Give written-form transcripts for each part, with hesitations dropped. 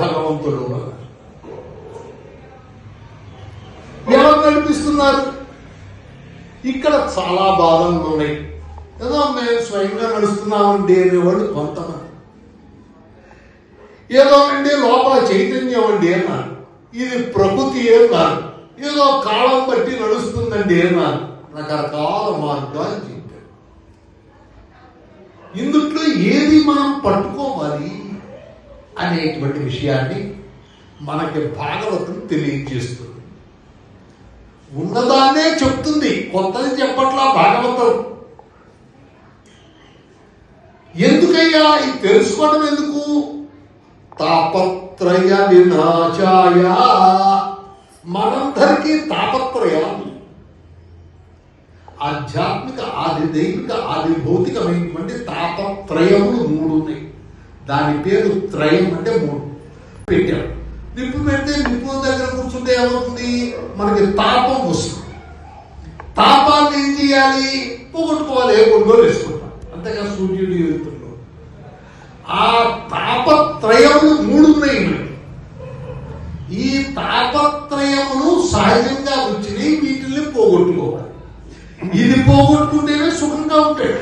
భగవంతుడు ఎలా నడిపిస్తున్నారు? ఇక్కడ చాలా బాధలు ఉన్నాయి. ఏదో మేము స్వయంగా నడుస్తున్నామండి అనేవాళ్ళు కొంతమంది, ఏదో అండి లోపల చైతన్యం అండి అన్నారు, ఇది ప్రకృతి అన్నారు, ఏదో కాలం బట్టి నడుస్తుందండి అన్నారు, రకరకాల మార్గాలు చెప్పారు. ఇందుట్లో ఏది మనం పట్టుకోవాలి అనేటువంటి విషయాన్ని మనకి భాగవతం తెలియజేస్తుంది. ఉన్నదాన్నే చెప్తుంది, కొత్తది చెప్పట్లా భాగవతం. ఎందుకయ్యా ఇది తెలుసుకోవడం ఎందుకు? తాపత్రయ వినాశాయ. మనందరికీ తాపత్రయాలు, ఆధ్యాత్మిక ఆది దైవిక ఆది భౌతికమైనటువంటి తాపత్రయములు 3 ఉన్నాయి. దాని పేరు త్రయం, అంటే 3 పెట్టాం. నిప్పు పెడితే నిప్పు దగ్గర కూర్చుంటే ఏమవుతుంది? మనకి తాపం వస్తుంది. తాపాన్ని ఏం చేయాలి? పోగొట్టుకోవాలి, ఏ కొడుకో వేసుకుంటాం, అంతేగా సూర్యుడి ఎదుగుతుందో. ఆ తాపత్రయములు 3 ఉన్నాయి. ఈ తాపత్రయములు సహజంగా వచ్చినాయి, వీటిని పోగొట్టుకోవాలి. ఇది పోగొట్టుకుంటేనే సుఖంగా ఉంటాడు.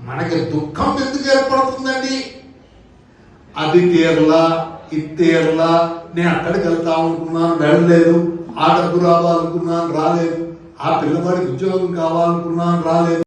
మనకి దుఃఖం ఎందుకు ఏర్పడుతుందండి? అది తీరలా, ఇది తీరలా, నేను అక్కడికి వెళ్తా అనుకున్నాను వెళ్ళలేదు, ఆ డబ్బు రావాలనుకున్నాను రాలేదు, ఆ పిల్లవాడికి ఉద్యోగం కావాలనుకున్నాను రాలేదు.